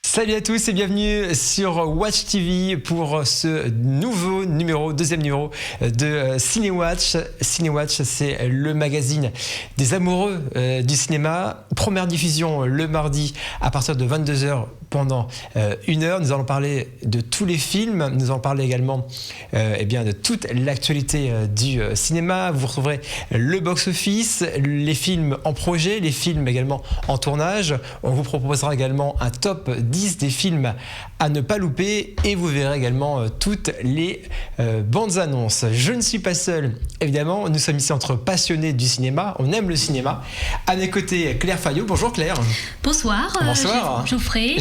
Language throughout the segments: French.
Salut à tous et bienvenue sur Watch TV pour ce deuxième numéro de Cinéwatch. Cinéwatch, c'est le magazine des amoureux du cinéma. Première diffusion le mardi à partir de 22h pendant 1 heure. Nous allons parler de tous les films. Nous allons parler également de toute l'actualité du cinéma. Vous retrouverez le box-office, les films en projet, les films également en tournage. On vous proposera également un top 10 des films à ne pas louper et vous verrez également toutes les bandes annonces. Je ne suis pas seul, évidemment. Nous sommes ici entre passionnés du cinéma. On aime le cinéma. À mes côtés, Claire Fayot. Bonjour Claire. Bonsoir. Bonsoir. Geoffrey.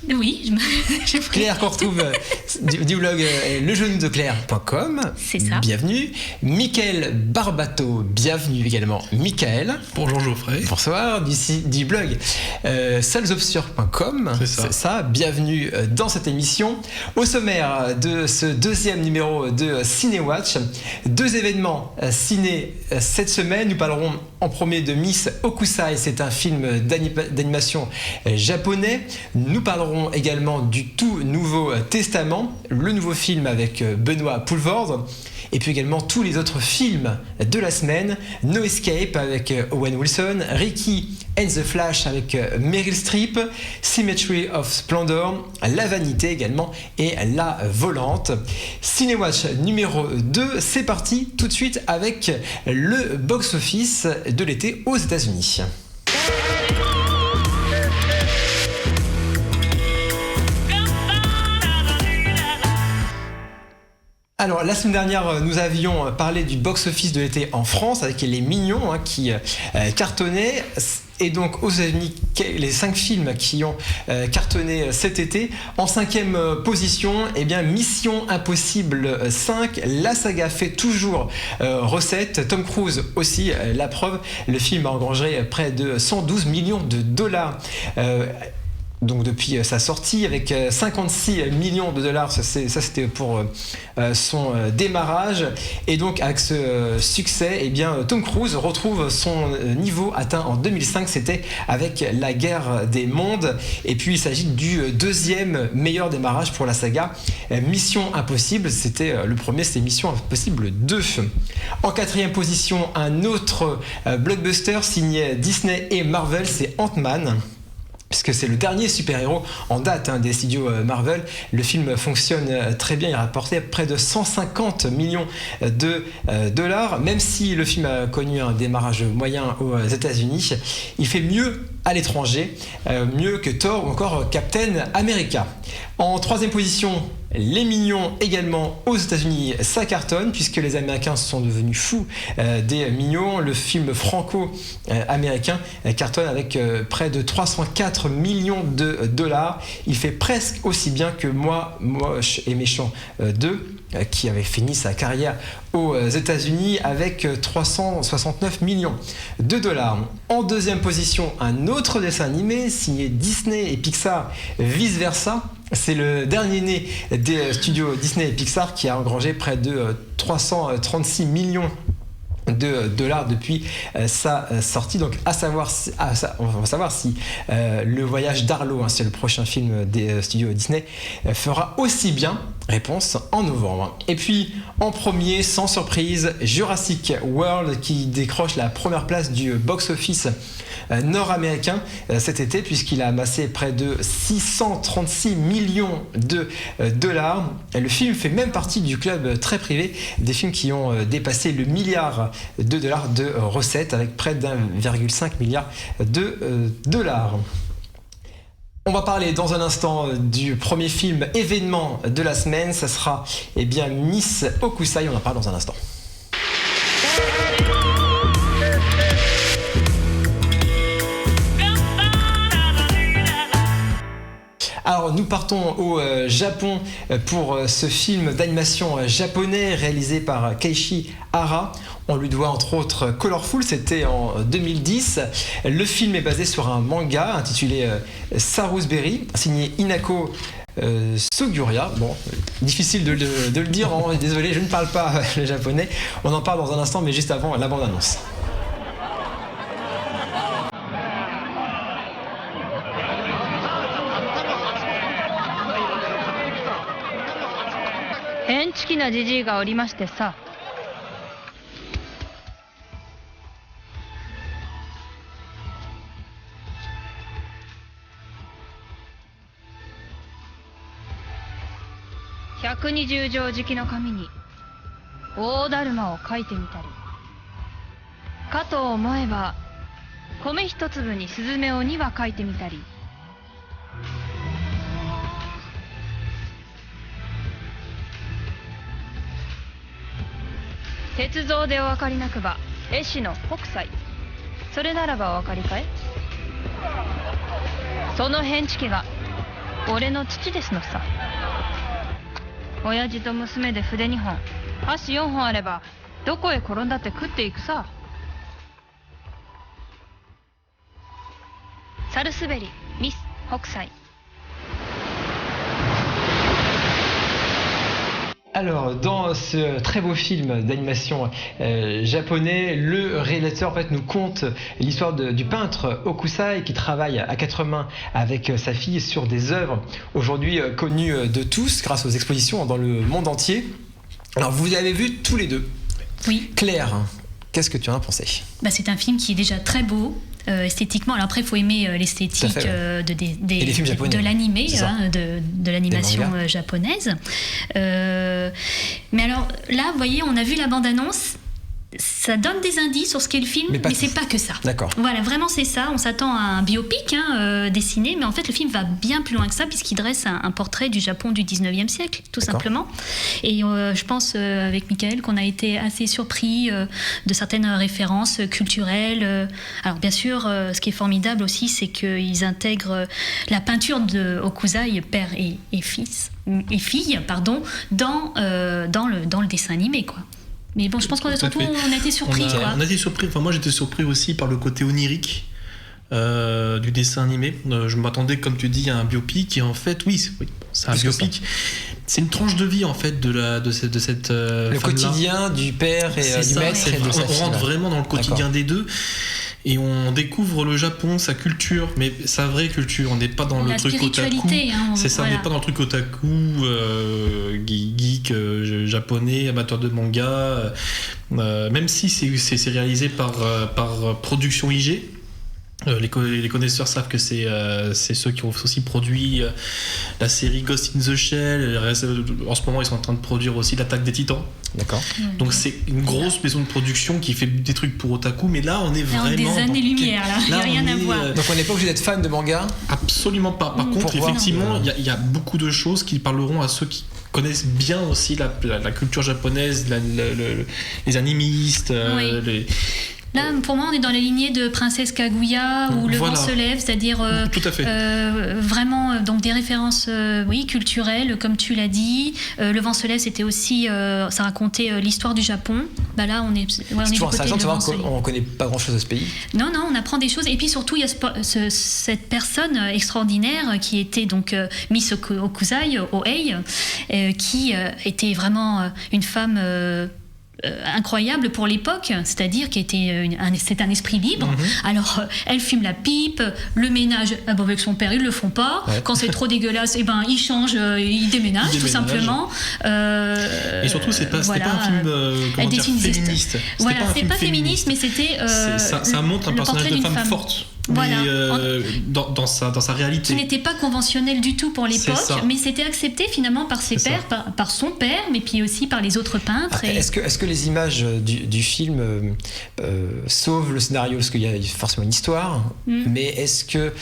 Oui, Geoffrey. Claire qu'on retrouve du blog legenou-de-claire.com. C'est ça. Bienvenue. Mickaël Barbato. Bienvenue également. Mickaël. Bonjour Geoffrey. Bonsoir. Du blog sallesobscures.com. C'est ça. Bienvenue dans cette émission. Au sommaire de ce deuxième numéro de Cinéwatch, 2 événements ciné cette semaine. Nous parlerons en premier de Miss Hokusai, c'est un film d'animation japonais. Nous parlerons également du tout nouveau Testament, le nouveau film avec Benoît Poelvoorde. Et puis également tous les autres films de la semaine. No Escape avec Owen Wilson, Ricky and the Flash avec Meryl Streep, Symmetry of Splendor, La Vanité également et La Volante. Cinéwatch numéro 2, c'est parti tout de suite avec le box-office de l'été aux États-Unis. Alors, la semaine dernière, nous avions parlé du box-office de l'été en France avec Les Mignons qui cartonnaient. Et donc, aux États-Unis, les 5 films qui ont cartonné cet été. En 5e position, Mission Impossible 5. La saga fait toujours recette. Tom Cruise aussi, la preuve. Le film a engrangé près de 112 millions de dollars. Donc depuis sa sortie avec 56 millions de dollars, ça c'était pour son démarrage. Et donc avec ce succès, Tom Cruise retrouve son niveau atteint en 2005, c'était avec La Guerre des Mondes. Et puis il s'agit du 2e meilleur démarrage pour la saga. Mission Impossible, c'était le premier, c'était Mission Impossible 2. En 4e position, un autre blockbuster signé Disney et Marvel, c'est Ant-Man. Puisque c'est le dernier super-héros en date des studios Marvel. Le film fonctionne très bien, il a rapporté près de 150 millions de dollars. Même si le film a connu un démarrage moyen aux États-Unis, il fait mieux à l'étranger, mieux que Thor ou encore Captain America. En 3e position, Les Mignons également aux États-Unis, ça cartonne puisque les Américains sont devenus fous des Mignons. Le film franco-américain cartonne avec près de 304 millions de dollars. Il fait presque aussi bien que Moi, Moche et Méchant 2. Qui avait fini sa carrière aux États-Unis avec 369 millions de dollars. En 2e position, un autre dessin animé signé Disney et Pixar, Vice Versa. C'est le dernier né des studios Disney et Pixar qui a engrangé près de 336 millions de dollars depuis sa sortie. Donc on va savoir si Le Voyage d'Arlo, c'est le prochain film des studios Disney, fera aussi bien. Réponse en novembre. Et puis en premier, sans surprise, Jurassic World qui décroche la première place du box-office nord-américain cet été puisqu'il a amassé près de 636 millions de dollars. Le film fait même partie du club très privé des films qui ont dépassé le milliard de dollars de recettes avec près d'1,5 milliard de dollars. On va parler dans un instant du premier film événement de la semaine. Ça sera Miss Hokusai. On en parle dans un instant. Alors nous partons au Japon pour ce film d'animation japonais réalisé par Keiichi Hara. On lui doit entre autres Colorful, c'était en 2010. Le film est basé sur un manga intitulé Sarusberry, signé Inako Sugiura. Bon, difficile de le dire, hein. Désolé, je ne parle pas le japonais. On en parle dans un instant, mais juste avant la bande-annonce.120畳敷きの紙に大だるまを描いてみたりかと思えば米一粒にスズメを2羽描いてみたり鉄道でお分かりなくば絵師の北斎それならばお分かりかいその変地家が俺の父ですのさ親父と娘で筆2本箸4本あればどこへ転んだって食っていくさサルスベリミス北斎Alors, dans ce très beau film d'animation japonais, le réalisateur en fait, nous conte l'histoire du peintre Hokusai qui travaille à quatre mains avec sa fille sur des œuvres aujourd'hui connues de tous grâce aux expositions dans le monde entier. Alors, vous l'avez vu tous les deux. Oui. Claire, qu'est-ce que tu en as pensé ? C'est un film qui est déjà très beau. Esthétiquement, alors après il faut aimer l'esthétique de l'animé, de l'animation japonaise. Mais alors là, vous voyez, on a vu la bande-annonce. Ça donne des indices sur ce qu'est le film, mais c'est pas que ça. D'accord. Voilà, vraiment c'est ça. On s'attend à un biopic dessiné, mais en fait le film va bien plus loin que ça puisqu'il dresse un portrait du Japon du 19e siècle, tout simplement. Et je pense avec Michael qu'on a été assez surpris de certaines références culturelles. Alors bien sûr, ce qui est formidable aussi, c'est qu'ils intègrent la peinture de Hokusai, père et fille, dans le dessin animé, quoi. Mais bon, je pense qu'on a été surpris. On a été surpris. Enfin, moi, j'étais surpris aussi par le côté onirique du dessin animé. Je m'attendais, comme tu dis, à un biopic. Et en fait, oui, c'est un biopic. C'est une tranche de vie, en fait, de cette le quotidien du père et du maître et de sa fille. On rentre vraiment dans le quotidien des deux. Et on découvre le Japon, sa culture, mais sa vraie culture. On n'est pas dans le truc otaku. C'est ça, on n'est pas dans le truc otaku, geek, japonais, amateur de manga. Même si c'est réalisé par Production IG. Les connaisseurs savent que c'est ceux qui ont aussi produit la série Ghost in the Shell. En ce moment, ils sont en train de produire aussi l'Attaque des Titans. D'accord. Donc c'est une grosse maison de production qui fait des trucs pour otaku, mais là on est vraiment des années-lumière. Il n'y a rien à voir. Donc on n'est pas obligé d'être fan de manga. Absolument pas. Par contre, effectivement, il y a beaucoup de choses qui parleront à ceux qui connaissent bien aussi la culture japonaise, les animistes, Là, pour moi, on est dans la lignée de Princesse Kaguya ou Le Vent se lève, c'est-à-dire tout à fait. Vraiment donc des références culturelles, comme tu l'as dit. Le Vent se lève, c'était aussi, ça racontait l'histoire du Japon. Là, on est du côté de Le Vent se lève. On connaît pas grand-chose de ce pays. Non, on apprend des choses. Et puis surtout, il y a cette personne extraordinaire qui était donc Miss Hokusai, Ohei, qui était vraiment une femme incroyable pour l'époque, c'est-à-dire c'est un esprit libre. Alors elle fume la pipe, le ménage avec son père ils le font pas, quand c'est trop dégueulasse il change, il déménage tout simplement. Et surtout c'était pas un film féministe. C'est pas féministe, mais c'était ça montre un personnage de femme forte. Voilà. Dans sa réalité. Qui n'était pas conventionnel du tout pour l'époque, mais c'était accepté finalement par ses pères, par son père, mais puis aussi par les autres peintres. Est-ce que les images du film sauvent le scénario ? Parce qu'il y a forcément une histoire, mais est-ce que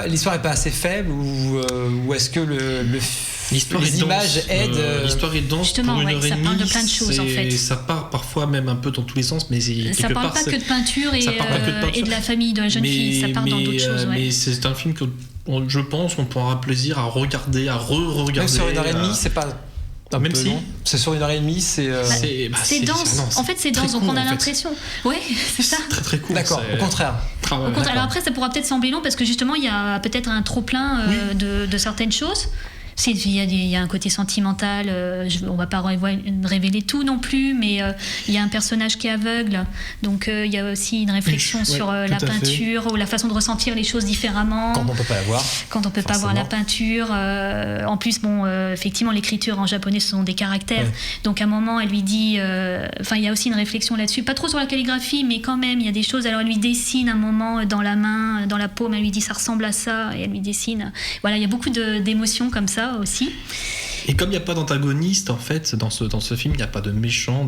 l'histoire n'est pas assez faible ou est-ce que les images aident l'histoire est dense pour une heure et demie. Ça parle de plein de choses en fait. Ça part parfois même un peu dans tous les sens, mais ça parle pas que de peinture et de la famille de la jeune fille. Ça part dans d'autres choses. Mais c'est un film que je pense qu'on prendra plaisir à regarder, à re-regarder. Même sur 1h30, c'est pas... Même si c'est sur 1h30, c'est dense. En fait, c'est dense, donc on a l'impression. Ouais, c'est ça. Très très court. D'accord, au contraire. Alors après, ça pourra peut-être sembler long parce que justement, il y a peut-être un trop-plein de certaines choses. Il y a un côté sentimental, on va pas révéler tout non plus, mais il y a un personnage qui est aveugle, donc il y a aussi une réflexion sur la peinture ou la façon de ressentir les choses différemment. Quand on peut pas la voir. Quand on peut pas voir la peinture. En plus, effectivement, l'écriture en japonais, ce sont des caractères. Donc à un moment, elle lui dit... il y a aussi une réflexion là-dessus. Pas trop sur la calligraphie, mais quand même, il y a des choses. Alors elle lui dessine un moment dans la main, dans la paume, elle lui dit ça ressemble à ça, et elle lui dessine. Voilà, il y a beaucoup d'émotions comme ça aussi. Et comme il n'y a pas d'antagoniste, en fait, dans ce film, il n'y a pas de méchant.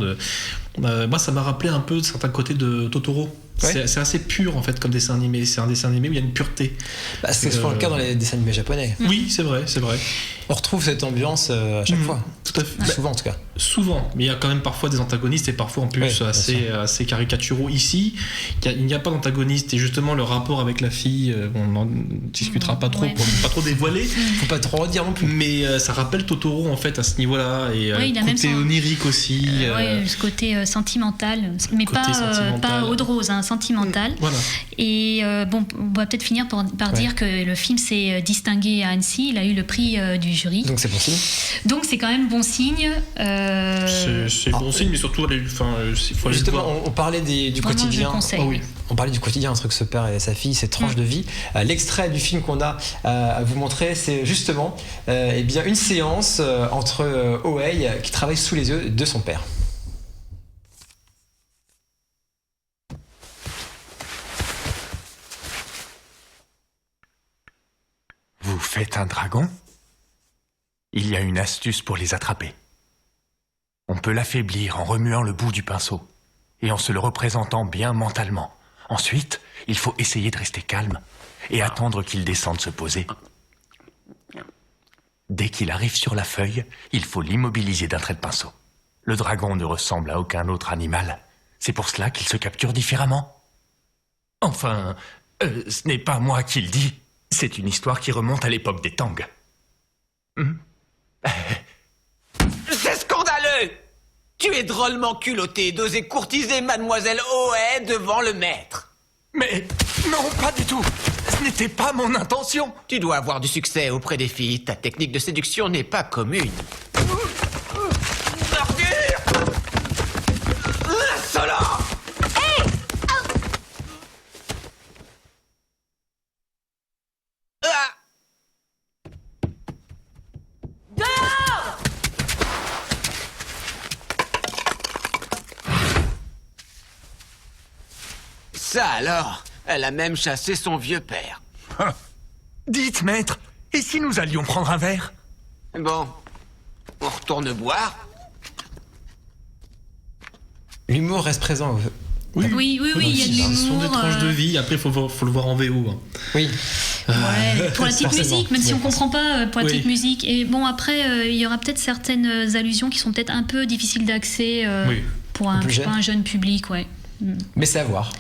Moi, ça m'a rappelé un peu de certains côtés de Totoro. Ouais. C'est assez pur, en fait, comme dessin animé. C'est un dessin animé où il y a une pureté. C'est souvent le cas dans les dessins animés japonais. Oui, c'est vrai. On retrouve cette ambiance à chaque fois. Tout à fait. Souvent, en tout cas. Souvent. Mais il y a quand même parfois des antagonistes et parfois en plus assez caricaturaux. Ici, il n'y a pas d'antagoniste. Et justement, le rapport avec la fille, on n'en discutera pas trop pour ne pas trop dévoiler. Faut pas trop redire non plus. Mais ça rappelle Totoro, en fait, à ce niveau-là. Et côté onirique aussi. Ce côté sentimental. Mais pas eau de rose, sentimental. Voilà. Et on va peut-être finir par dire que le film s'est distingué à Annecy. Il a eu le prix du jury. Donc c'est bon signe. Donc c'est quand même bon signe. C'est bon signe, mais surtout il faut aller justement, voir. on parlait du quotidien. On parlait du quotidien entre ce père et sa fille, cette tranche de vie. L'extrait du film qu'on a à vous montrer, c'est justement une séance entre Oei qui travaille sous les yeux de son père. Vous faites un dragon ? Il y a une astuce pour les attraper. On peut l'affaiblir en remuant le bout du pinceau et en se le représentant bien mentalement. Ensuite, il faut essayer de rester calme et attendre qu'il descende se poser. Dès qu'il arrive sur la feuille, il faut l'immobiliser d'un trait de pinceau. Le dragon ne ressemble à aucun autre animal. C'est pour cela qu'il se capture différemment. Enfin, ce n'est pas moi qui le dis. C'est une histoire qui remonte à l'époque des Tang. C'est scandaleux! Tu es drôlement culotté d'oser courtiser Mademoiselle Oei devant le maître. Mais non, pas du tout. Ce n'était pas mon intention. Tu dois avoir du succès auprès des filles. Ta technique de séduction n'est pas commune. Ordure! Insolent! Ça alors, elle a même chassé son vieux père. Dites, maître, et si nous allions prendre un verre ? Bon, on retourne boire. L'humour reste présent. Oui, il y a de l'humour. Ce sont des tranches de vie, après il faut le voir en VO. Oui. Pour la petite musique, même si on comprend pas pour la petite musique. Et bon, après, il y aura peut-être certaines allusions qui sont peut-être un peu difficiles d'accès pour un jeune public, Mais c'est à voir.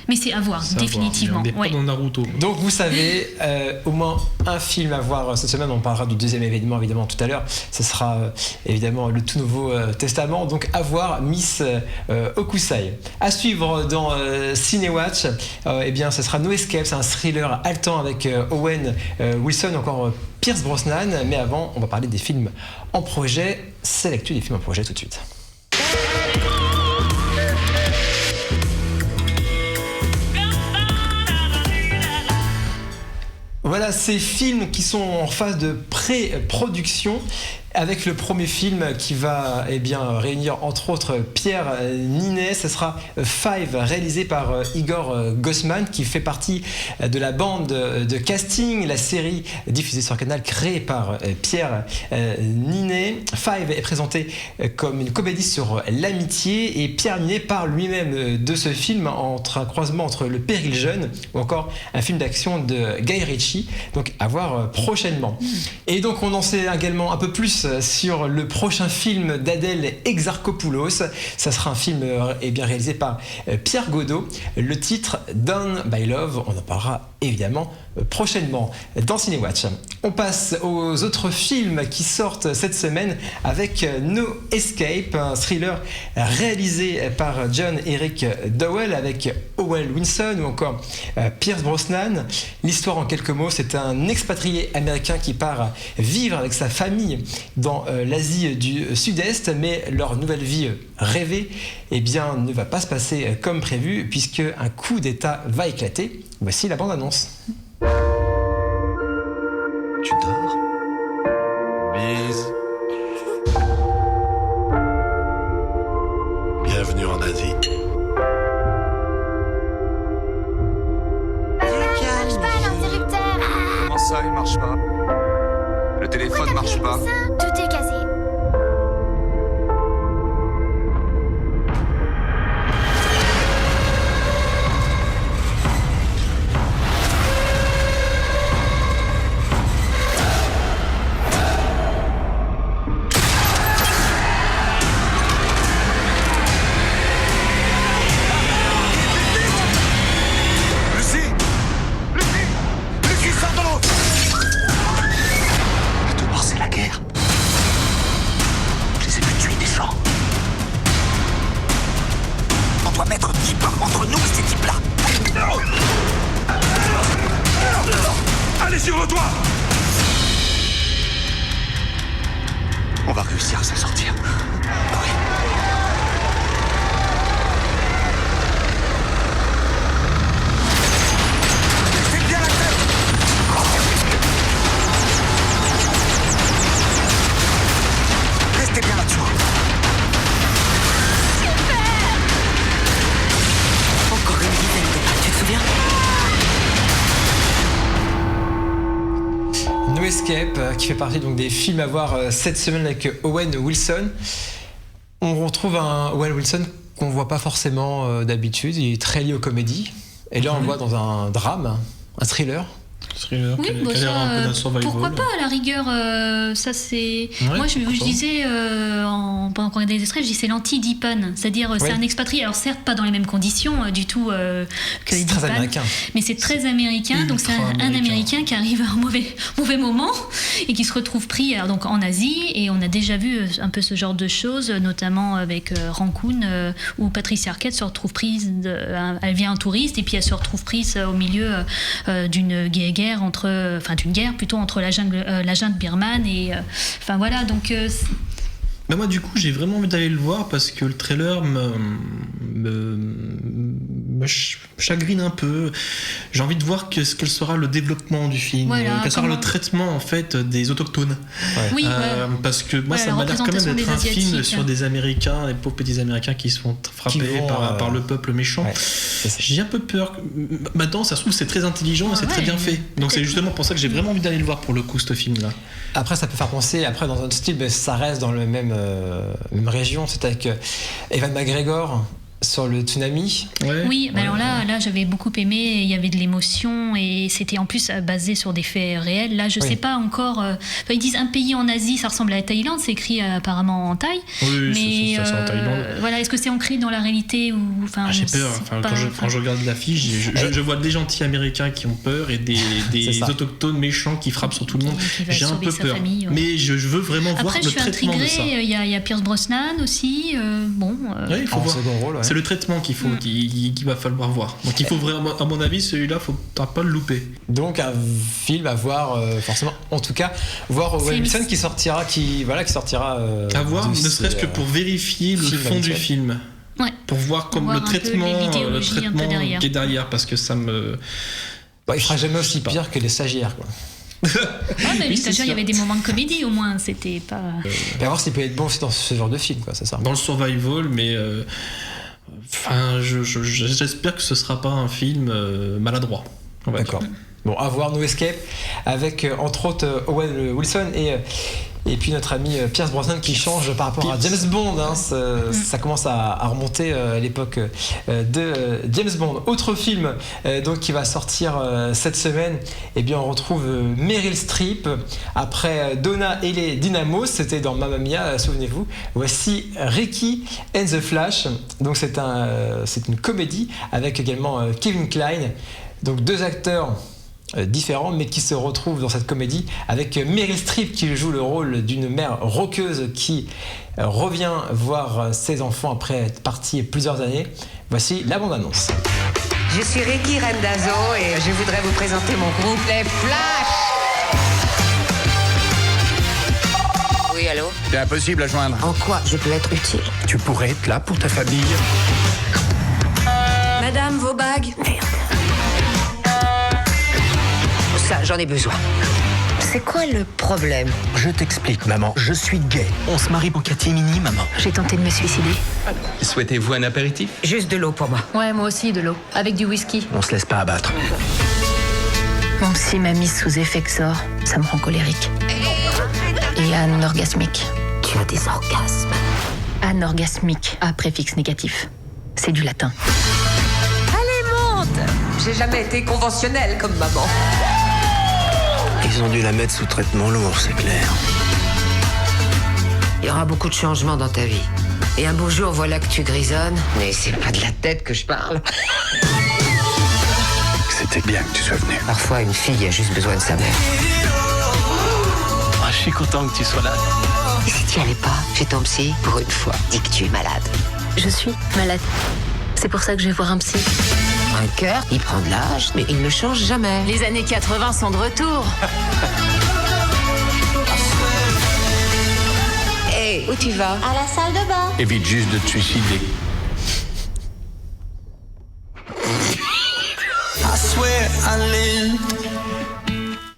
Définitivement. On n'est pas dans Naruto. Donc vous savez, au moins un film à voir cette semaine. On parlera du deuxième événement évidemment tout à l'heure. Ce sera évidemment le tout nouveau Testament. Donc à voir Miss Hokusai. À suivre dans Cinéwatch, ce sera No Escape. C'est un thriller haletant avec Owen Wilson, encore Pierce Brosnan. Mais avant, on va parler des films en projet. C'est l'actu des films en projet tout de suite. Voilà ces films qui sont en phase de pré-production, avec le premier film qui va réunir entre autres Pierre Ninet. Ce sera Five, réalisé par Igor Gossman, qui fait partie de la bande de casting, la série diffusée sur Canal créée par Pierre Ninet. Five est présenté comme une comédie sur l'amitié, et Pierre Ninet parle lui-même de ce film entre un croisement entre Le Péril jeune ou encore un film d'action de Guy Ritchie, donc à voir prochainement. Et donc on en sait également un peu plus sur le prochain film d'Adèle Exarchopoulos. Ça sera un film réalisé par Pierre Godot. Le titre Down by Love, on en parlera évidemment prochainement dans Cinéwatch. On passe aux autres films qui sortent cette semaine avec No Escape, un thriller réalisé par John Eric Dowell avec Owen Wilson ou encore Pierce Brosnan. L'histoire en quelques mots, c'est un expatrié américain qui part vivre avec sa famille dans l'Asie du Sud-Est, mais leur nouvelle vie rêvée ne va pas se passer comme prévu puisque un coup d'État va éclater. Voici la bande-annonce. Tu dors? Bise. Bienvenue en Asie. Marche pas l'interrupteur. Comment ça, il marche pas? Le téléphone marche pas? Tout est cassé. sur le toit! On va réussir à s'en sortir. Oui. Faites bien la tête! Restez bien là-dessous. Encore une dizaine de pas, tu te souviens? No Escape, qui fait partie donc des films à voir cette semaine avec Owen Wilson. On retrouve un Owen Wilson qu'on voit pas forcément d'habitude. Il est très lié aux comédies. Et là, on le voit dans un drame, un thriller. Thriller, oui, qui a l'air un peu d'un survival. Pourquoi pas, à la rigueur, ça c'est... Ouais, moi je disais, pendant qu'on regardait les extraits, je dis c'est l'anti-Deepen, c'est-à-dire c'est un expatrié, alors certes pas dans les mêmes conditions du tout que c'est Deepen, très américain. Mais c'est très américain, donc c'est un Américain qui arrive à un mauvais moment et qui se retrouve pris donc, en Asie, et on a déjà vu un peu ce genre de choses, notamment avec Raccoon, où Patricia Arquette se retrouve prise, elle vient en touriste et puis elle se retrouve prise au milieu d'une guerre d'une guerre plutôt entre la jungle birmane et enfin voilà, donc bah moi du coup j'ai vraiment envie d'aller le voir parce que le trailer me chagrine un peu. J'ai envie de voir quel sera le développement du film, quel sera le traitement en fait des autochtones. Ouais. Oui, parce que moi ça m'a l'air quand même d'être un film sur des Américains, des pauvres petits Américains qui se font frapper par le peuple méchant. Ouais, j'ai un peu peur. Maintenant ça se trouve c'est très intelligent et c'est très bien fait. Donc c'est justement pour ça que j'ai vraiment envie d'aller le voir pour le coup ce film là. Après ça peut faire penser, après dans un style, mais ça reste dans le même région, c'est avec Ewan McGregor sur le tsunami. Oui, mais alors là j'avais beaucoup aimé, il y avait de l'émotion et c'était en plus basé sur des faits réels. Là je sais pas encore, ils disent un pays en Asie, ça ressemble à la Thaïlande, c'est écrit apparemment en Thaï. Oui, mais c'est en Thaïlande. Voilà, est-ce que c'est ancré dans la réalité ou j'ai peur, quand je regarde l'affiche, je vois des gentils Américains qui ont peur et des autochtones méchants qui frappent sur tout le monde. J'ai un peu peur. Famille, mais je veux vraiment voir le traitement de ça. Il y a Pierce Brosnan aussi, il faut voir. Second rôle, c'est le traitement qu'il faut, qu'il va falloir voir. Donc il faut vraiment, à mon avis, celui-là, faut pas le louper. Donc un film à voir forcément. En tout cas, voir Owen Wilson qui sortira. À voir, ne serait-ce que pour vérifier le fond du film. Ouais. Pour voir comme le traitement qui est derrière, parce que ça me. Il fera jamais aussi pire que les stagiaires, quoi. Mais les stagiaires, il y avait des moments de comédie au moins, c'était pas. Et à voir s'il peut être bon aussi dans ce genre de film, quoi, c'est ça. Dans le survival, mais. J'espère que ce sera pas un film maladroit. D'accord. Bon, à voir No Escape avec entre autres Owen Wilson et puis notre ami Pierce Brosnan qui change par rapport à James Bond. Ça commence à remonter à l'époque de James Bond. Autre film donc qui va sortir cette semaine. Eh bien, on retrouve Meryl Streep après Donna et les Dynamos. C'était dans Mamma Mia, souvenez-vous. Voici Ricky and the Flash. Donc c'est une comédie avec également Kevin Kline. Donc deux acteurs différents, mais qui se retrouvent dans cette comédie avec Meryl Streep qui joue le rôle d'une mère roqueuse qui revient voir ses enfants après être partie plusieurs années. Voici la bande-annonce. Je suis Ricky Randazzo et je voudrais vous présenter mon groupe, les Flash. Oui, allô? C'est impossible à joindre. En quoi je peux être utile? Tu pourrais être là pour ta famille. Madame, vos bagues. Merde. Ça, j'en ai besoin. C'est quoi le problème? Je t'explique, maman. Je suis gay. On se marie pour catimini, maman. J'ai tenté de me suicider. Souhaitez-vous un apéritif? Juste de l'eau pour moi. Ouais, moi aussi, de l'eau. Avec du whisky. On se laisse pas abattre. Mon psy m'a mise sous Effexor. Ça me rend colérique. Et anorgasmique. Tu as des orgasmes. Anorgasmique, à préfixe négatif. C'est du latin. Allez, monte! J'ai jamais été conventionnelle comme maman. Ils ont dû la mettre sous traitement lourd, c'est clair. Il y aura beaucoup de changements dans ta vie. Et un beau jour, voilà que tu grisonnes. Mais c'est pas de la tête que je parle. C'était bien que tu sois venu. Parfois, une fille a juste besoin de sa mère. Je suis content que tu sois là. Et si tu y allais pas, chez ton psy, pour une fois, dis que tu es malade. Je suis malade. C'est pour ça que je vais voir un psy. Un cœur, il prend de l'âge, mais il ne change jamais. Les années 80 sont de retour. Hé, où tu vas? À la salle de bain. Évite juste de te suicider.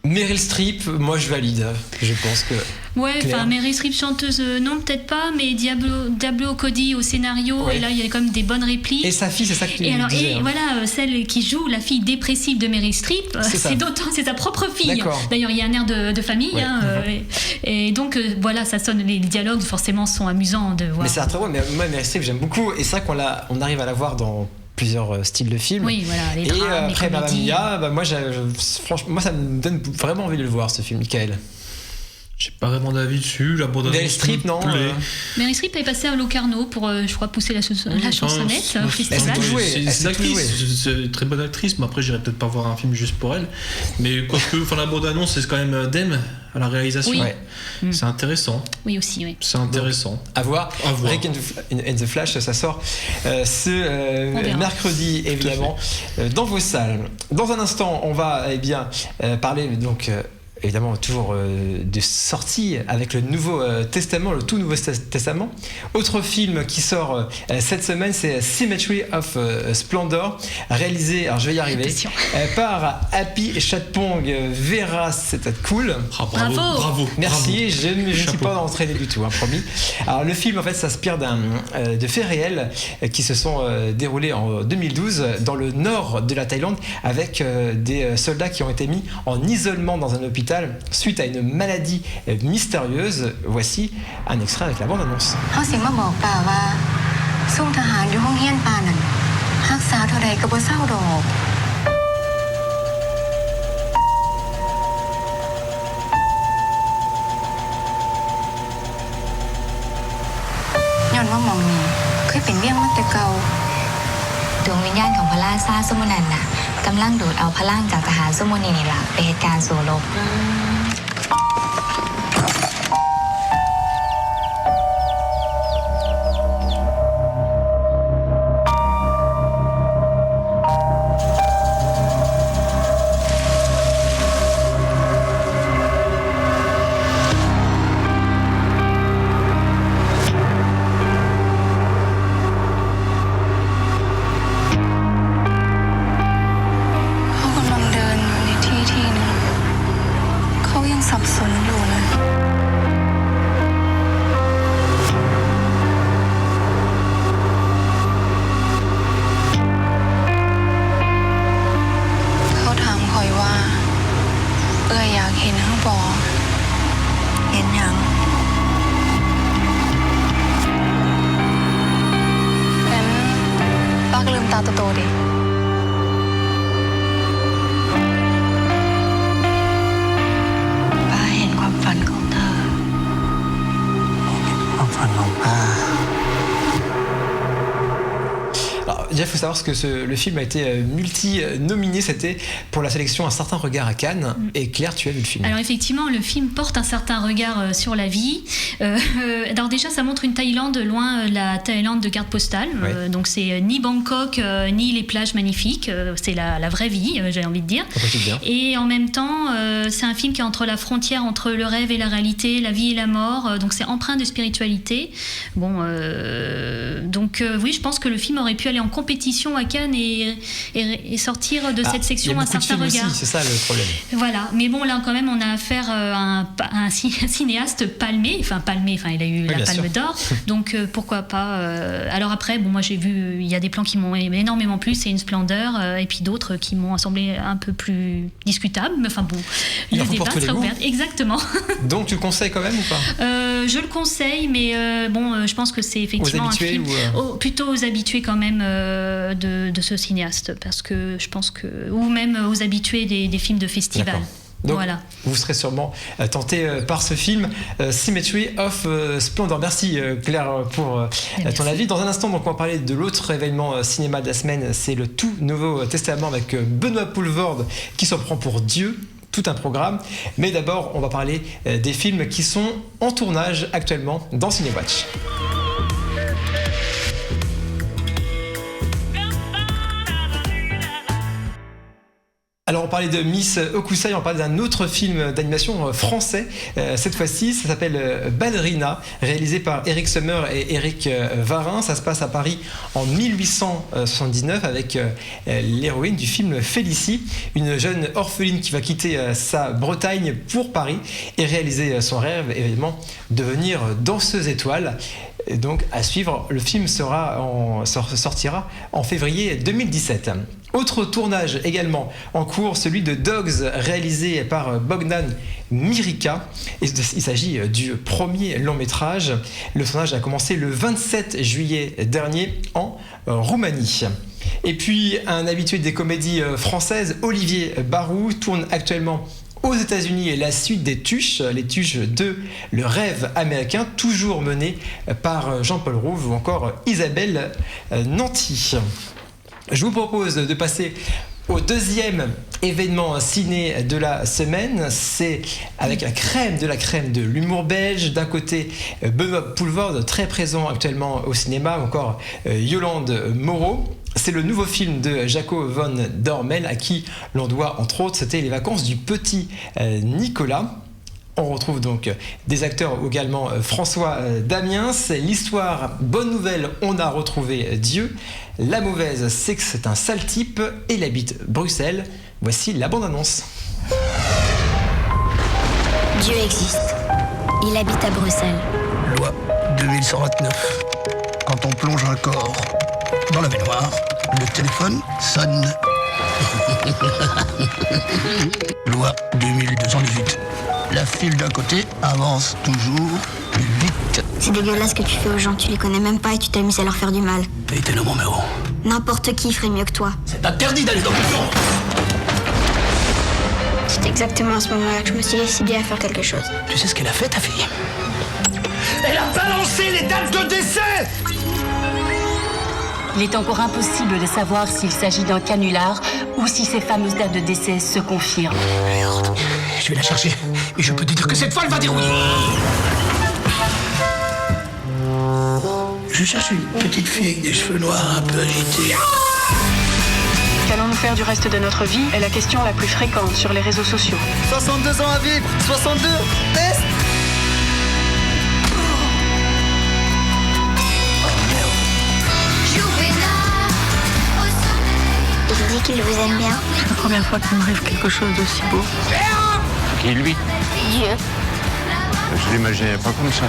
Meryl Streep, moi je valide. Je pense que. Ouais, Claire. enfin Meryl Streep chanteuse, non peut-être pas, mais Diablo Cody au scénario, Ouais. et là il y a quand même des bonnes répliques. Et sa fille, c'est ça que tu Et alors, disais. et hein. voilà, celle qui joue la fille dépressive de Meryl Streep, C'est ça. c'est sa propre fille. D'accord. D'ailleurs, il y a un air de famille, Ouais. hein, et donc voilà, ça sonne, les dialogues forcément sont amusants de voir. Mais c'est très bon. Mais moi, Meryl Streep, j'aime beaucoup. Et c'est vrai on arrive à la voir dans plusieurs styles de films. Oui, voilà, les Et drames, les après Mamma comédies. Mia, moi, franchement, moi, ça me donne vraiment envie de le voir, ce film, Michael. J'ai pas vraiment d'avis dessus. La bande Meryl Streep, non Meryl Streep est passée à Locarno pour, je crois, pousser la chansonnette au festival. C'est une actrice, c'est une très bonne actrice, mais après j'irai peut-être pas voir un film juste pour elle. Mais quoique, la bande-annonce, c'est quand même Dame à la réalisation. Oui. Ouais. C'est intéressant. Oui, aussi, oui. C'est intéressant. À voir. À voir. Rick and the Flash, ça sort On verra. mercredi, évidemment, dans vos salles. Dans un instant, on va parler donc. Évidemment, toujours de sortie avec le Nouveau Testament, le tout Nouveau Testament. Autre film qui sort cette semaine, c'est Symmetry of Splendor, réalisé, alors je vais y arriver, par Happy Chatpong Vera, c'était cool. Bravo. Merci, bravo. je ne suis pas entraîné du tout, hein, promis. Alors le film en fait s'inspire de faits réels qui se sont déroulés en 2012 dans le nord de la Thaïlande avec des soldats qui ont été mis en isolement dans un hôpital suite à une maladie mystérieuse. Voici un extrait avec la bande-annonce. เขาสิมาบอกป่าว่าซุ่มทหารอยู่ห้องเฮียนป่านั่นรักษาเท่าใดก็บ่เศร้าดอกย้อนว่าหมองนี้เคยเป็นเมี่ยงมาแต่เก่าดวงวิญญาณของพระราชาซุมนันน่ะกำลังดูดเอาพลังจากทหารซุมนี้นี่ล่ะไปเหตุการณ์สู่รบ เขากำลังเดินอยู่ในที่หนึ่งเขายังสับสนอยู่นะเขาถามคอยว่าอยากเห็นเขาบอกเห็นยังงั้นป้าก็ลืมตาโตๆดิ ป้าเห็นความฝันของเธอ ความฝันของป้า Alors, déjà, il faut savoir que le film a été multi-nominé. C'était pour la sélection Un certain regard à Cannes. Et Claire, tu as vu le film? Alors effectivement, le film porte un certain regard sur la vie. Alors déjà, ça montre une Thaïlande loin la Thaïlande de carte postale. Ouais. Donc c'est ni Bangkok, ni les plages magnifiques. C'est la vraie vie, j'ai envie de dire. Et en même temps, c'est un film qui est entre la frontière entre le rêve et la réalité, la vie et la mort. Donc c'est empreint de spiritualité. Bon, oui, je pense que le film aurait pu aller en compétition à Cannes et sortir de cette section Un certain regard. Aussi, c'est ça le problème. Voilà, mais bon, là quand même, on a affaire à un cinéaste palmé, il a eu la Palme d'Or, donc pourquoi pas. Alors après, bon, moi j'ai vu, il y a des plans qui m'ont énormément plu, c'est une splendeur, et puis d'autres qui m'ont semblé un peu plus discutables, mais enfin bon, le débat sera ouvert. Exactement. Donc tu le conseilles quand même ou pas? Je le conseille, mais je pense que c'est effectivement un film plutôt aux habitués quand même de ce cinéaste, parce que je pense que, ou même aux habitués des films de festival. D'accord. Donc, voilà. Vous serez sûrement tenté par ce film Symmetry of Splendor. Merci Claire pour ton avis. Dans un instant, donc, on va parler de l'autre événement cinéma de la semaine. C'est le tout Nouveau Testament avec Benoît Poelvoorde qui s'en prend pour Dieu. Tout un programme. Mais d'abord, on va parler des films qui sont en tournage actuellement dans Cinéwatch. Alors on parlait de Miss Hokusai, on parlait d'un autre film d'animation français. Cette fois-ci, ça s'appelle Ballerina, réalisé par Eric Sommer et Éric Varin. Ça se passe à Paris en 1879 avec l'héroïne du film Félicie, une jeune orpheline qui va quitter sa Bretagne pour Paris et réaliser son rêve, évidemment, devenir danseuse étoile. Et donc à suivre, le film sortira en février 2017. Autre tournage également en cours, celui de Dogs, réalisé par Bogdan Mirica. Il s'agit du premier long métrage. Le tournage a commencé le 27 juillet dernier en Roumanie. Et puis un habitué des comédies françaises, Olivier Barou, tourne actuellement aux États-Unis et la suite des Tuches, les Tuches 2, le rêve américain, toujours mené par Jean-Paul Rouve ou encore Isabelle Nanty. Je vous propose de passer au deuxième événement ciné de la semaine. C'est avec la crème de l'humour belge. D'un côté, Benoît Poelvoorde, très présent actuellement au cinéma, ou encore Yolande Moreau. C'est le nouveau film de Jaco van Dormel, à qui l'on doit, entre autres, c'était Les vacances du petit Nicolas. On retrouve donc des acteurs également, François Damiens. L'histoire, bonne nouvelle, on a retrouvé Dieu. La mauvaise, c'est que c'est un sale type et il habite Bruxelles. Voici la bande-annonce. Dieu existe. Il habite à Bruxelles. Loi 2129. Quand on plonge un corps dans la baignoire, le téléphone sonne. Loi 2218. La file d'un côté avance toujours plus vite. C'est dégueulasse ce que tu fais aux gens, tu les connais même pas et tu t'amuses à leur faire du mal. T'es le numéro. N'importe qui ferait mieux que toi. C'est interdit d'aller dans le bureau. C'est exactement à ce moment-là que je me suis décidée à faire quelque chose. Tu sais ce qu'elle a fait, ta fille? Elle a balancé les dates de décès! Il est encore impossible de savoir s'il s'agit d'un canular ou si ces fameuses dates de décès se confirment. Merde, je vais la chercher. Et je peux te dire que cette fois, elle va dérouiller. Je cherche une petite fille avec des cheveux noirs un peu agités. Qu'allons-nous faire du reste de notre vie est la question la plus fréquente sur les réseaux sociaux. 62 ans à vivre, 62, test. Il dit qu'il vous aime bien. C'est la première fois qu'il m'arrive quelque chose d'aussi beau. Qui, lui? Dieu. Je l'imaginais pas comme ça.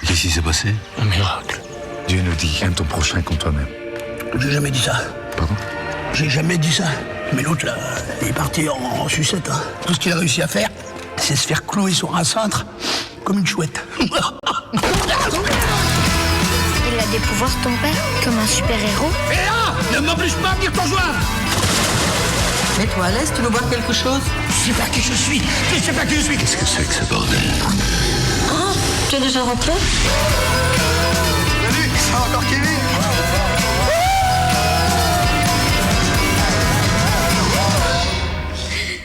Qu'est-ce qui s'est passé? Un miracle. Dieu nous dit, aime ton prochain comme toi-même. J'ai jamais dit ça. Pardon? J'ai jamais dit ça. Mais l'autre, là, il est parti en sucette. Hein. Tout ce qu'il a réussi à faire, c'est se faire clouer sur un cintre comme une chouette. Il a des pouvoirs, ton père? Comme un super-héros? Et là, ne m'oblige pas à venir t'en joindre. Mets-toi à l'aise, tu veux voir quelque chose? Je sais pas qui je suis. Je sais pas qui je suis. Qu'est-ce que c'est que ce bordel? Oh, tu es déjà rentré? encore Kevin.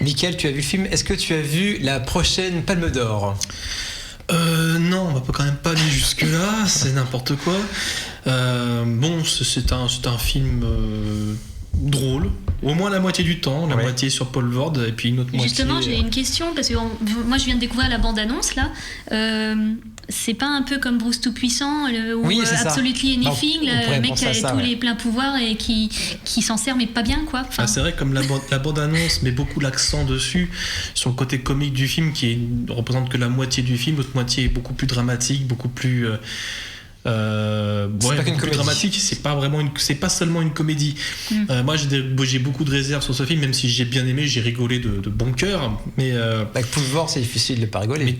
Mickaël, tu as vu le film. Est-ce que tu as vu la prochaine Palme d'Or ? Non, on va quand même pas aller jusque-là, c'est n'importe quoi. Bon, c'est un film drôle, au moins la moitié du temps, la moitié sur Paul Vord et puis une autre moitié. Justement, j'ai une question parce que moi je viens de découvrir la bande-annonce là. C'est pas un peu comme Bruce Tout-Puissant ou Absolutely Anything, le mec qui a tous les pleins pouvoirs et qui s'en sert mais pas bien quoi. Enfin... c'est vrai comme la bande-annonce met beaucoup l'accent dessus sur le côté comique du film qui représente que la moitié du film, l'autre moitié est beaucoup plus dramatique, beaucoup plus c'est pas qu'une comédie. Dramatique, c'est pas seulement une comédie. Moi j'ai beaucoup de réserves sur ce film, même si j'ai bien aimé, j'ai rigolé de bon cœur, mais avec Paul Vord c'est difficile de pas rigoler. Mais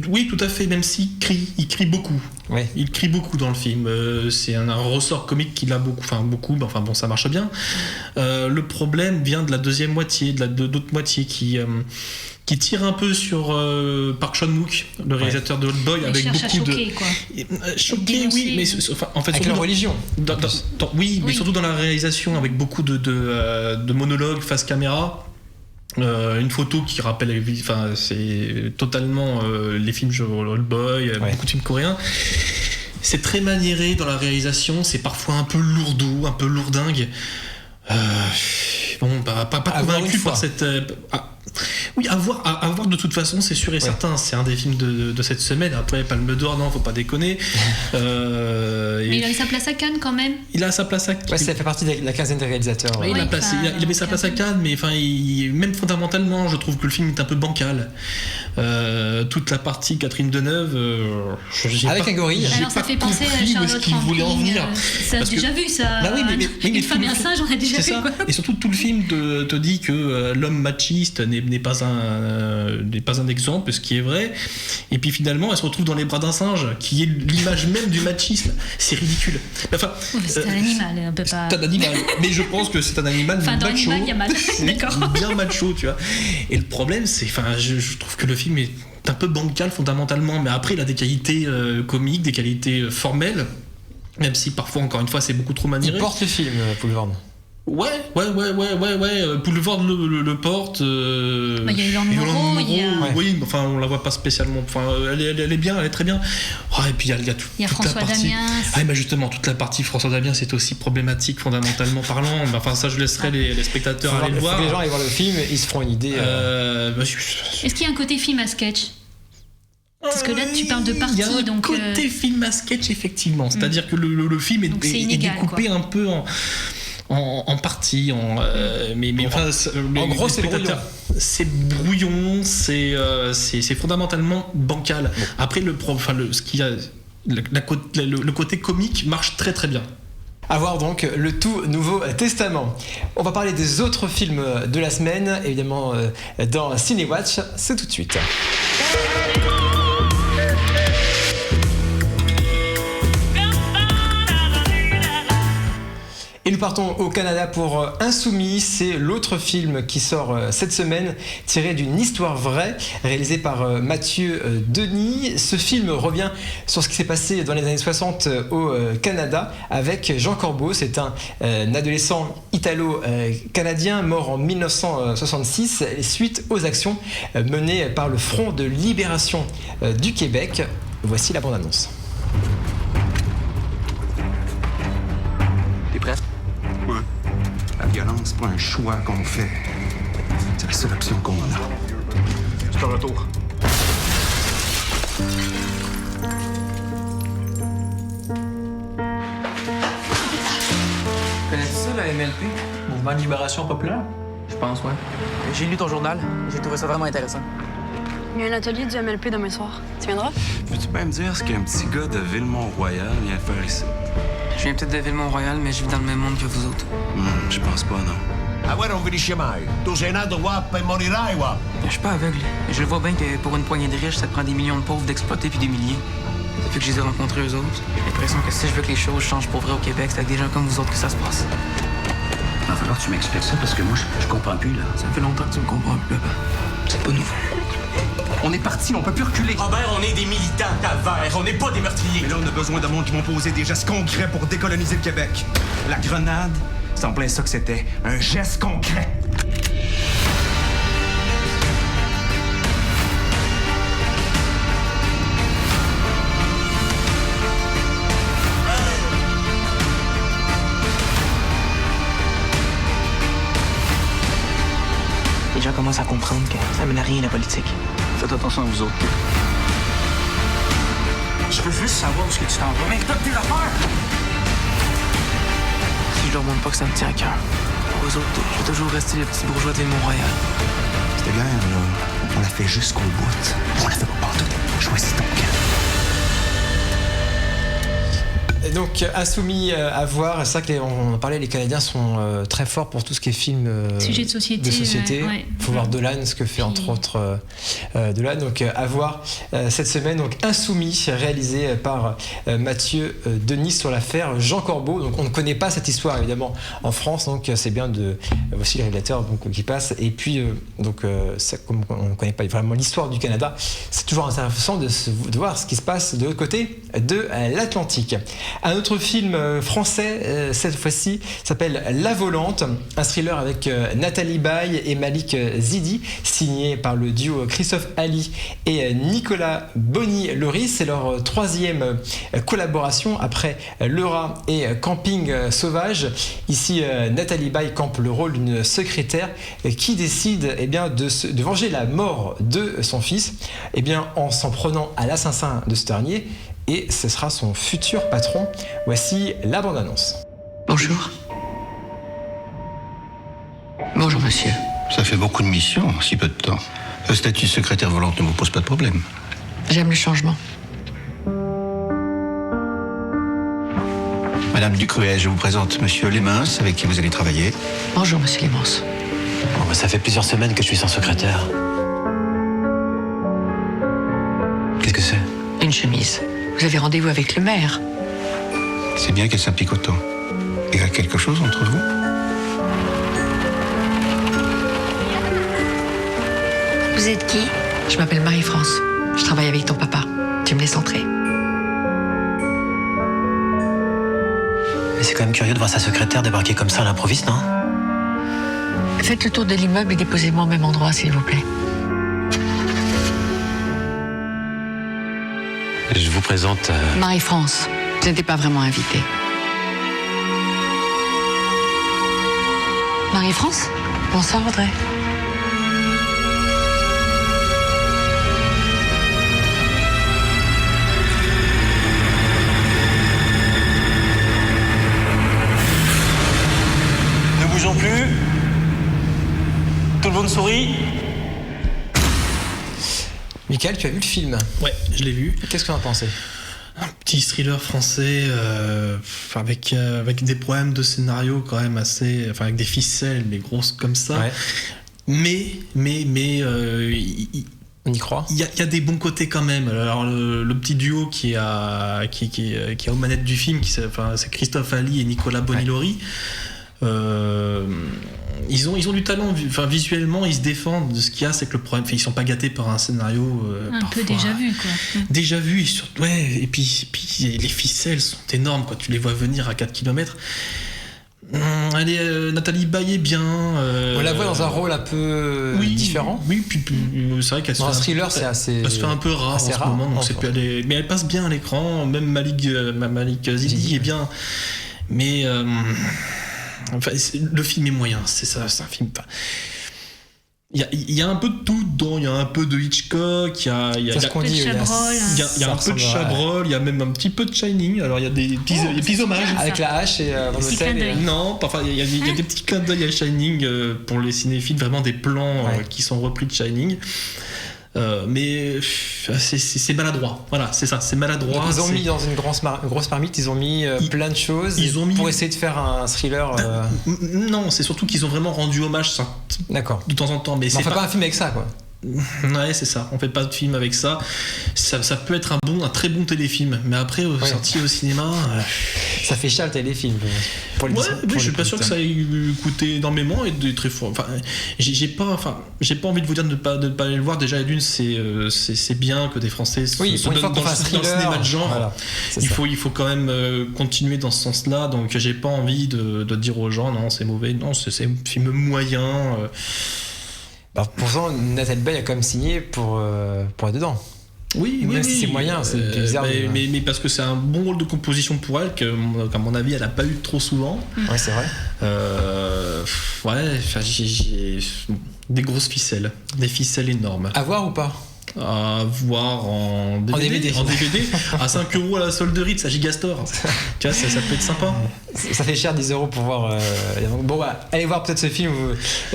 oui, tout à fait, même s'il crie beaucoup. Ouais. Il crie beaucoup dans le film. C'est un ressort comique qu'il a beaucoup, enfin bon, ça marche bien. Le problème vient de la deuxième moitié, d'autres moitiés qui tire un peu sur Park Chan-wook, le réalisateur de Old Boy, avec beaucoup choquer, quoi. Choqué, oui, mais en fait avec la religion. Oui, mais surtout dans la réalisation, avec beaucoup de monologues face caméra. Une photo qui rappelle, c'est totalement les films sur Old Boy, beaucoup de films coréens. C'est très maniéré dans la réalisation, c'est parfois un peu lourdeau, un peu lourdingue. Pas convaincu par cette. Oui, à voir de toute façon, c'est sûr et certain. C'est un des films de cette semaine. Après, Palme d'Or, non, faut pas déconner. Mais il a eu sa place à Cannes quand même. Il a sa place à Cannes. Ouais, ça fait partie de la quinzaine des réalisateurs. Il avait sa place à Cannes, mais même fondamentalement, je trouve que le film est un peu bancal. Toute la partie Catherine Deneuve, avec un gorille. Alors ça fait penser à Charlotte Rampling. Ça a déjà vu ça. Bah oui, mais une femme et un singe, on a déjà vu ça. Quoi. Et surtout tout le film te dit que l'homme machiste n'est pas un exemple, ce qui est vrai. Et puis finalement, elle se retrouve dans les bras d'un singe, qui est l'image même du machisme. C'est ridicule. C'est un animal, on peut pas. C'est un animal, mais je pense que c'est un animal macho. Dans l'animal, il y a mal. D'accord. Bien macho, tu vois. Et le problème, c'est, je trouve que le film est un peu bancal fondamentalement, mais après, il a des qualités comiques, des qualités formelles, même si parfois, encore une fois, c'est beaucoup trop maniéré. Il porte le film, Paul Vord. Ouais. Boulevard le porte. Il y a Yolande Moreau, oui, on la voit pas spécialement. Elle est bien, elle est très bien. Et puis il y a toute François la partie. Damiens. Justement, toute la partie François Damiens, c'est aussi problématique fondamentalement parlant. Ça, je laisserai les spectateurs aller le voir. Les gens aillent voir le film, ils se feront une idée. Est-ce qu'il y a un côté film à sketch? Parce que là, tu parles de partie, il y a un côté film à sketch, effectivement. C'est-à-dire que le film est découpé un peu en partie, en gros, c'est brouillon. C'est brouillon, c'est fondamentalement bancal. Bon. Après, le côté comique marche très très bien. À voir donc le tout Nouveau Testament. On va parler des autres films de la semaine, évidemment dans Cinéwatch, c'est tout de suite. Et nous partons au Canada pour Insoumis, c'est l'autre film qui sort cette semaine, tiré d'une histoire vraie, réalisé par Mathieu Denis. Ce film revient sur ce qui s'est passé dans les années 60 au Canada avec Jean Corbeau. C'est un adolescent italo-canadien mort en 1966 suite aux actions menées par le Front de libération du Québec. Voici la bande-annonce. T'es prêt? Ouais. La violence, c'est pas un choix qu'on fait. C'est la seule option qu'on a. C'est ton retour. Connais-tu ça, la MLP? Mouvement de libération populaire? Je pense, ouais. J'ai lu ton journal. J'ai trouvé ça vraiment intéressant. Il y a un atelier du MLP demain soir. Tu viendras? Peux-tu bien me dire ce qu'un petit gars de Villemont-Royal vient faire ici? Je viens peut-être de Villemont-Royal, mais je vis dans le même monde que vous autres. Je pense pas, non. Ah ouais, on finisce mai. Tu sei nato qua per morirai, qua. Je suis pas aveugle. Je vois bien que pour une poignée de riches, ça te prend des millions de pauvres d'exploiter puis d'humilier. Depuis que je les ai rencontrés, eux autres, j'ai l'impression que si je veux que les choses changent pour vrai au Québec, c'est avec des gens comme vous autres que ça se passe. Il va falloir que tu m'expliques ça parce que moi, je comprends plus, là. Ça fait longtemps que tu me comprends plus, papa. C'est pas nouveau. On est parti, on peut plus reculer. Robert, on est des militants Calvaire, on n'est pas des meurtriers. Mais là, on a besoin de monde qui vont poser des gestes concrets pour décoloniser le Québec. La grenade, c'est en plein ça que c'était. Un geste concret. Les gens commencent à comprendre que ça mène à rien la politique. Faites attention à vous autres. Je veux juste savoir où est-ce que tu t'en vas. Mais t'as plus l'affaire! Si je leur montre pas que ça me tient à cœur, pour eux autres, je vais toujours rester le petit bourgeois de Mont-Royal. Cette guerre, là, on la fait jusqu'au bout. On la fait pas partout. Choisis ton camp. Donc, Insoumis à voir. C'est vrai qu'on en parlait, les Canadiens sont très forts pour tout ce qui est film sujet de société. Ouais. Faut voir Dolan, ce que fait entre autres Dolan. Donc, à voir cette semaine. Donc, Insoumis, réalisé par Mathieu Denis sur l'affaire Jean Corbeau. Donc, on ne connaît pas cette histoire évidemment en France. Donc, c'est bien de voici le réalisateur donc qui passe. Et puis, ça, comme on ne connaît pas vraiment l'histoire du Canada, c'est toujours intéressant de voir ce qui se passe de l'autre côté de l'Atlantique. Un autre film français, cette fois-ci, s'appelle La Volante, un thriller avec Nathalie Baye et Malik Zidi, signé par le duo Christophe Ali et Nicolas Bonny-Loris. C'est leur troisième collaboration après Leura et Camping Sauvage. Ici, Nathalie Baye campe le rôle d'une secrétaire qui décide de venger la mort de son fils en s'en prenant à l'assassin de ce dernier. Et ce sera son futur patron. Voici la bande-annonce. Bonjour. Bonjour, monsieur. Ça fait beaucoup de missions en si peu de temps. Le statut de secrétaire volante ne vous pose pas de problème. J'aime le changement. Madame Ducruet, je vous présente monsieur Lémens, avec qui vous allez travailler. Bonjour, monsieur Lémens. Bon, ça fait plusieurs semaines que je suis sans secrétaire. Qu'est-ce que c'est? Une chemise. Vous avez rendez-vous avec le maire. C'est bien qu'elle s'implique autant. Il y a quelque chose entre vous? Vous êtes qui? Je m'appelle Marie-France. Je travaille avec ton papa. Tu me laisses entrer? Mais c'est quand même curieux de voir sa secrétaire débarquer comme ça à l'improviste, non? Faites le tour de l'immeuble et déposez-moi au même endroit, s'il vous plaît. Je vous présente... Marie-France, vous n'étiez pas vraiment invitée. Marie-France? Bonsoir, Audrey. Ne bougeons plus. Tout le monde sourit. Michael, tu as vu le film? Ouais, je l'ai vu. Qu'est-ce que tu en as pensé? Un petit thriller français avec des problèmes de scénario quand même assez... Enfin, avec des ficelles, mais grosses comme ça. Ouais. Mais on y croit. Il y a des bons côtés quand même. Alors, le petit duo qui est aux manettes du film, c'est Christophe Ali et Nicolas Bonny-Loris. Ils ont du talent, visuellement ils se défendent de ce qu'il y a, c'est que le problème, ils sont pas gâtés par un scénario un peu déjà vu quoi. Déjà vu et puis les ficelles sont énormes quand tu les vois venir à 4 km. Nathalie Baye est bien. On la voit dans un rôle un peu différent. Oui, puis c'est vrai qu'elle dans un thriller, c'est assez. Elle se fait un peu rare en ce moment, donc mais elle passe bien à l'écran. Même Malik Zidi est bien, mais. Enfin, le film est moyen, c'est ça, c'est un film. Il y a un peu de tout dedans, il y a un peu de Hitchcock, il y a un peu de Chabrol, il y a même un petit peu de Shining. Alors il y a des petits hommages. Avec la hache et non, enfin il y a des petits clins d'œil à Shining pour les cinéphiles, vraiment des plans qui sont repris de Shining. Mais c'est maladroit, voilà, c'est ça, c'est maladroit. Ils ont mis dans une grosse marmite, ils ont mis plein de choses pour essayer de faire un thriller. Non, c'est surtout qu'ils ont vraiment rendu hommage ça. D'accord. De temps en temps, mais on fait pas un film avec ça, quoi. Ouais, c'est ça. On fait pas de film avec ça. Ça peut être un très bon téléfilm, mais après sorti au cinéma, ça fait cher le téléfilm. Je suis pas sûr que ça ait coûté énormément et des très fort. Enfin, j'ai pas envie de vous dire de ne pas aller le voir. Déjà, d'une, c'est bien que des Français se donnent dans le cinéma de genre. Voilà, il faut quand même continuer dans ce sens-là. Donc, j'ai pas envie de dire aux gens non, c'est mauvais. Non, c'est un film moyen. Pourtant, Nathalie Baye a quand même signé pour être dedans. Oui, même si c'est moyen, c'est bizarre. Mais parce que c'est un bon rôle de composition pour elle, qu'à mon avis, elle n'a pas eu trop souvent. Ouais, c'est vrai. J'ai des grosses ficelles, des ficelles énormes. À voir ou pas? À voir en DVD. À 5 € à la solderie de sa Gigastore. Tu vois, ça peut être sympa. Ça fait cher 10 € pour voir. Bon, allez voir peut-être ce film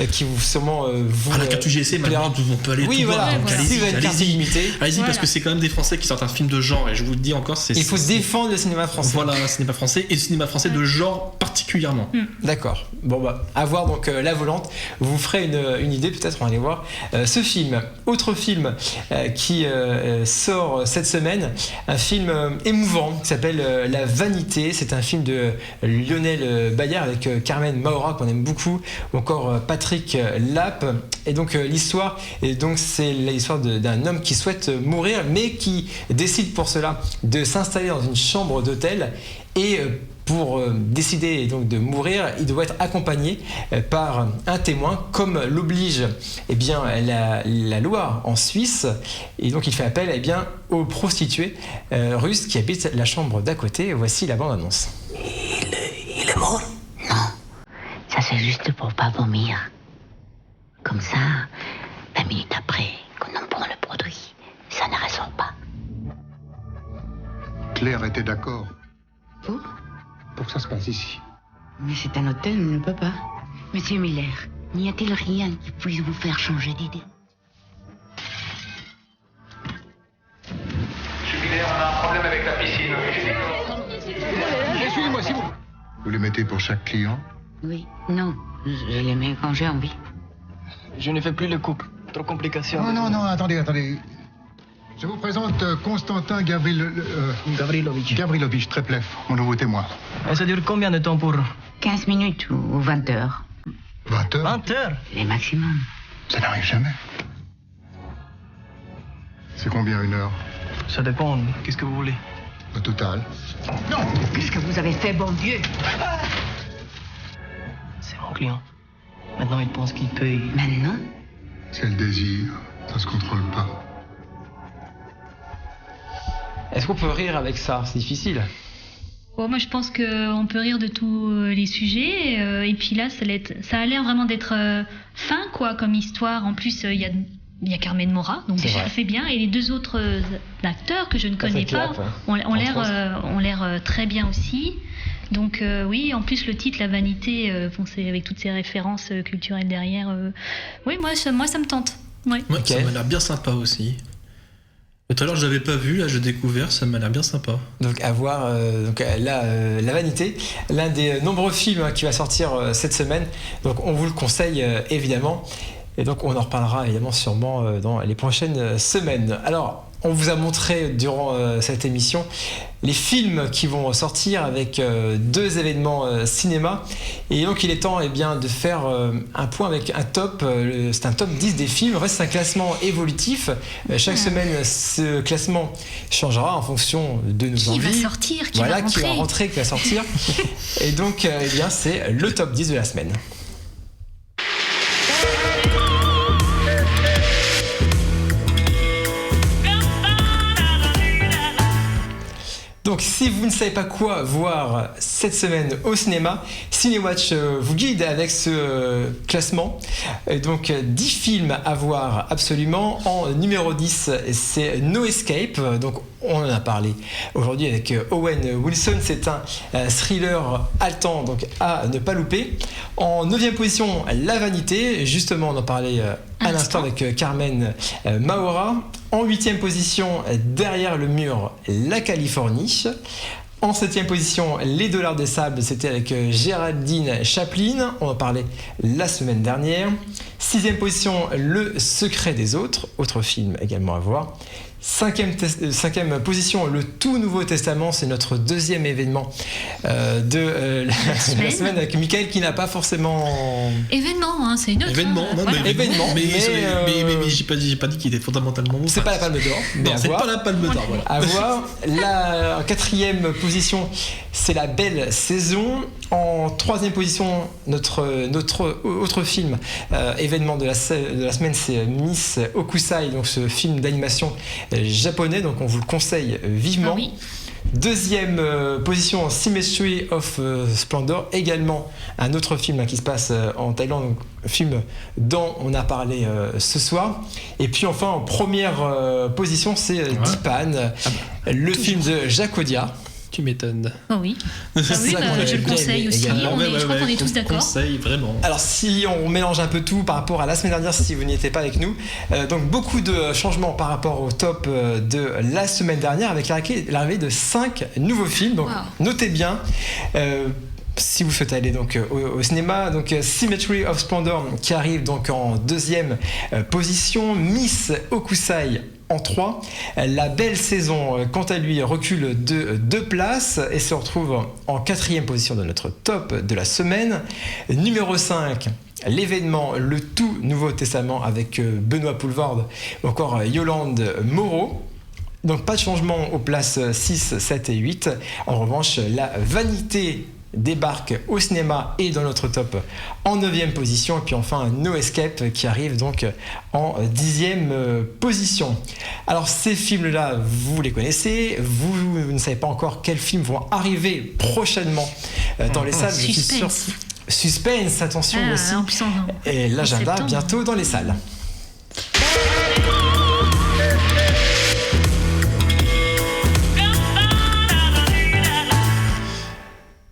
qui vous sûrement. À la carte UGC, maintenant, on peut aller tout voir. Donc, allez-y, parce que c'est quand même des Français qui sortent un film de genre. Et je vous le dis encore, il faut défendre le cinéma français. Voilà, le cinéma français et le cinéma français de genre particulièrement. D'accord. Bon, à voir donc La Volante. Vous ferez une idée, peut-être, on va aller voir ce film. Autre film qui sort cette semaine, un film émouvant qui s'appelle La Vanité. C'est un film de Lionel Bayard avec Carmen Maura qu'on aime beaucoup, ou encore Patrick Lapp. Et donc l'histoire, c'est l'histoire d'un homme qui souhaite mourir, mais qui décide pour cela de s'installer dans une chambre d'hôtel. Et pour décider donc de mourir, il doit être accompagné par un témoin, comme l'oblige la loi en Suisse. Et donc il fait appel aux prostituées russes qui habitent la chambre d'à côté. Voici la bande-annonce. Il est mort? Non, ça c'est juste pour pas vomir. Comme ça, 20 minutes après, qu'on en prend le produit, ça ne ressort pas. Claire était d'accord. Vous? Pour que ça se passe ici. Mais c'est un hôtel, on ne peut pas. Monsieur Miller, n'y a-t-il rien qui puisse vous faire changer d'idée? Monsieur Miller, on a un problème avec la piscine. Suivez-moi, si vous... Vous les mettez pour chaque client? Oui, non, je les mets quand j'ai envie. Je ne fais plus le couple. Trop complications. Non, attendez. Je vous présente Constantin Gavrilovitch Treplev, mon nouveau témoin. Et ça dure combien de temps pour... 15 minutes ou 20 heures. 20 heures? 20 heures? Les maximum. Ça n'arrive jamais. C'est combien une heure? Ça dépend. Qu'est-ce que vous voulez? Au total. Non! Qu'est-ce que vous avez fait, bon Dieu? C'est mon client. Maintenant, il pense qu'il paye. Maintenant? C'est le désir. Ça se contrôle pas. Est-ce qu'on peut rire avec ça? C'est difficile. Moi, je pense qu'on peut rire de tous les sujets. Et puis là, ça a l'air vraiment d'être fin, quoi, comme histoire. En plus, il y a Carmen Maura, donc déjà c'est bien. Et les deux autres acteurs que je ne connais pas ont l'air très bien aussi. Donc oui, en plus le titre La Vanité, c'est avec toutes ces références culturelles derrière. Oui, moi ça me tente. Ouais. Ça m'a l'air bien sympa aussi. Tout à l'heure je l'avais pas vu, là j'ai découvert, ça m'a l'air bien sympa. Donc à voir, La Vanité, l'un des nombreux films qui va sortir cette semaine. Donc on vous le conseille évidemment. Et donc on en reparlera évidemment sûrement dans les prochaines semaines. Alors on vous a montré durant cette émission les films qui vont sortir avec deux événements cinéma. Et donc il est temps de faire un point avec un top. C'est un top 10 des films. En fait, c'est un classement évolutif. Chaque semaine, ce classement changera en fonction de nos envies. Qui va sortir, qui va rentrer. Qui va rentrer, qui va sortir. Et donc c'est le top 10 de la semaine. Donc si vous ne savez pas quoi voir cette semaine au cinéma, Cinéwatch vous guide avec ce classement. Et donc 10 films à voir absolument. En numéro 10, c'est No Escape. Donc on en a parlé aujourd'hui avec Owen Wilson. C'est un thriller haletant, donc à ne pas louper. En 9e position, La Vanité. Justement, on en parlait à l'instant avec Carmen Maura. En 8e position, Derrière le mur, La Californie. En 7e position, Les Dollars des Sables, c'était avec Géraldine Chaplin. On en parlait la semaine dernière. 6e position, Le secret des autres, autre film également à voir. 5e position, Le tout nouveau testament, c'est notre 2e événement de la semaine avec Michael qui n'a pas forcément... Événement, hein, c'est une autre. Événement, non, voilà. mais j'ai pas dit qu'il était fondamentalement... C'est pas la Palme d'Or. Non, c'est pas la Palme d'Or, voilà. À voir. En 4e position, c'est La belle saison. En 3e position, notre autre film, événement de la semaine, c'est Miss Hokusai, donc ce film d'animation japonais, donc on vous le conseille vivement. Ah oui. 2e position, Symmetry of Splendor, également un autre film qui se passe en Thaïlande, donc, film dont on a parlé ce soir. Et puis enfin en première position, c'est Dipan, le film de Jacques Audiard. Tu m'étonnes. Oh oui. Ah oui, je le conseille aussi. Je crois qu'on est tous d'accord. Conseille vraiment. Alors si on mélange un peu tout par rapport à la semaine dernière, si vous n'y étiez pas avec nous, donc beaucoup de changements par rapport au top de la semaine dernière avec l'arrivée de 5 nouveaux films. Donc notez bien. Si vous souhaitez aller donc au cinéma, donc Symmetry of Splendor qui arrive donc en 2e position, Miss Hokusai en 3. La belle saison, quant à lui, recule de 2 places et se retrouve en 4e position de notre top de la semaine. Numéro 5, l'événement Le tout nouveau testament avec Benoît Poelvoorde ou encore Yolande Moreau. Donc pas de changement aux places 6, 7 et 8. En revanche, La vanité débarque au cinéma et dans notre top en 9e position, et puis enfin No Escape qui arrive donc en 10e position. Alors ces films-là, vous les connaissez, vous ne savez pas encore quels films vont arriver prochainement dans les salles. Je suis sûr. Suspense, attention aussi. Et l'agenda bientôt dans les salles.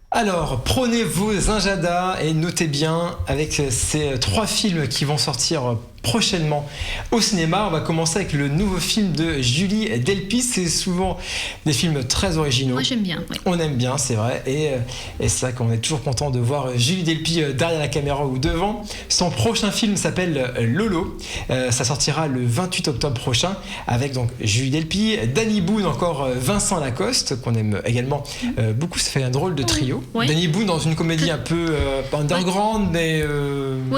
Alors, prenez vos agendas et notez bien avec ces 3 films qui vont sortir prochainement au cinéma. On va commencer avec le nouveau film de Julie Delpy. C'est souvent des films très originaux. Moi j'aime bien. Oui. On aime bien, c'est vrai. Et c'est vrai qu'on est toujours content de voir Julie Delpy derrière la caméra ou devant. Son prochain film s'appelle Lolo. Ça sortira le 28 octobre prochain avec donc Julie Delpy, Danny Boone, encore Vincent Lacoste qu'on aime également beaucoup. Ça fait un drôle de trio. Ouais. Danny Boone dans une comédie un peu underground, mais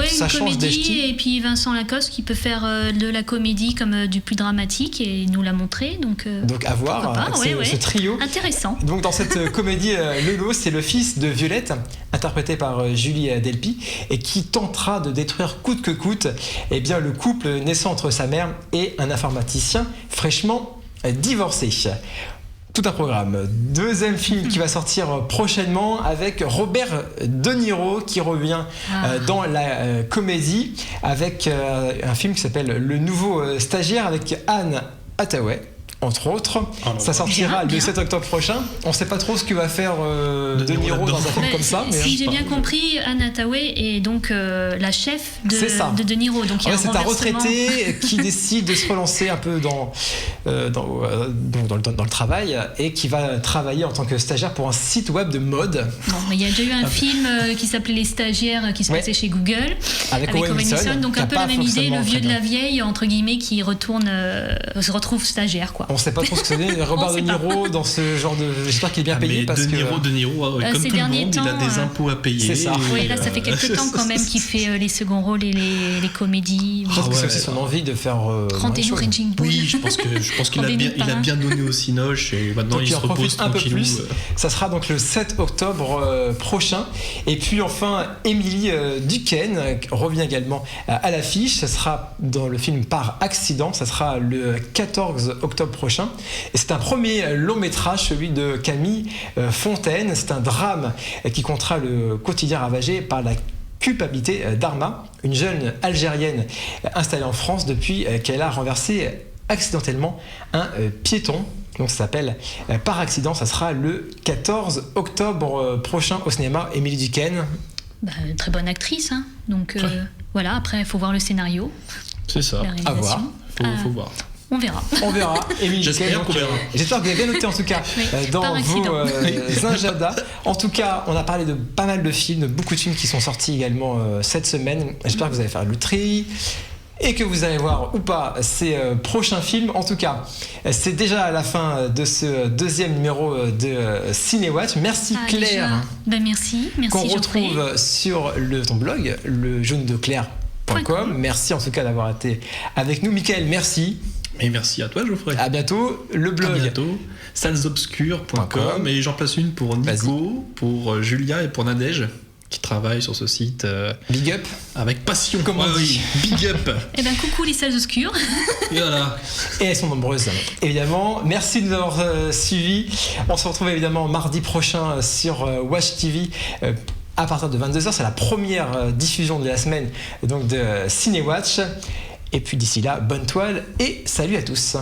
ça change des styles. Et puis Vincent Lacoste qui peut faire de la comédie comme du plus dramatique et nous l'a montré. Donc à voir ce trio. Intéressant. Donc dans cette comédie, Lolo, c'est le fils de Violette, interprété par Julie Delpy, et qui tentera de détruire coûte que coûte le couple naissant entre sa mère et un informaticien fraîchement divorcé. Tout un programme. 2e film qui va sortir prochainement avec Robert De Niro qui revient dans la comédie avec un film qui s'appelle Le nouveau stagiaire avec Anne Hathaway. Entre autres, ça sortira le 7 octobre prochain. On ne sait pas trop ce que va faire De Niro dans un film comme ça. Mais si j'ai bien compris, Anne Hathaway est donc la chef de Niro. Donc c'est un retraité qui décide de se relancer un peu dans le travail et qui va travailler en tant que stagiaire pour un site web de mode. Bon, mais il y a déjà eu un film qui s'appelait Les Stagiaires qui se passait chez Google avec Owen Wilson. Donc un peu la même idée, le vieux de la vieille entre guillemets qui se retrouve stagiaire quoi. On ne sait pas trop ce que c'est. Robert De Niro dans ce genre de. J'espère qu'il est bien payé parce De Niro, comme tout le monde, il a des impôts à payer. C'est ça. Oui, là, ça fait quelques temps quand même qu'il fait les seconds rôles et les comédies. Je pense que c'est aussi son envie de faire. 31 Raging Bull. Oui, je pense qu'il a bien donné au Cinoche et maintenant il se repose un peu plus. Ça sera donc le 7 octobre prochain. Et puis enfin, Emily Duquesne revient également à l'affiche. Ça sera dans le film Par accident. Ça sera le 14 octobre prochain. Et c'est un premier long métrage, celui de Camille Fontaine. C'est un drame qui comptera le quotidien ravagé par la culpabilité d'Arma, une jeune Algérienne installée en France depuis qu'elle a renversé accidentellement un piéton. Donc ça s'appelle Par accident. Ça sera le 14 octobre prochain au cinéma. Émilie Duquesne. Très bonne actrice. Hein. Donc voilà, après il faut voir le scénario. C'est ça. La réalisation. À voir. Faut voir. On verra. On verra. J'espère qu'on verra. J'espère que vous avez bien noté en tout cas dans vos agendas. En tout cas, on a parlé de pas mal de films, beaucoup de films qui sont sortis également cette semaine. J'espère que vous allez faire le tri et que vous allez voir ou pas ces prochains films. En tout cas, c'est déjà la fin de ce deuxième numéro de Cinéwatch. Merci Claire. Merci qu'on retrouve sur ton blog, lejaunedeclair.com. Merci en tout cas d'avoir été avec nous. Michael, merci. Et merci à toi, Geoffrey. À bientôt. Le blog. À bientôt. Sallesobscures.com. Et j'en place une pour Nico, pour Julia et pour Nadège, qui travaillent sur ce site. Big up. Avec passion. Comment on dit. Big up. Eh bien, coucou les salles obscures. Et voilà. Et elles sont nombreuses, évidemment. Merci de nous avoir suivis. On se retrouve évidemment mardi prochain sur Watch TV. À partir de 22h, c'est la première diffusion de la semaine donc de Cinéwatch. Et puis d'ici là, bonne toile et salut à tous.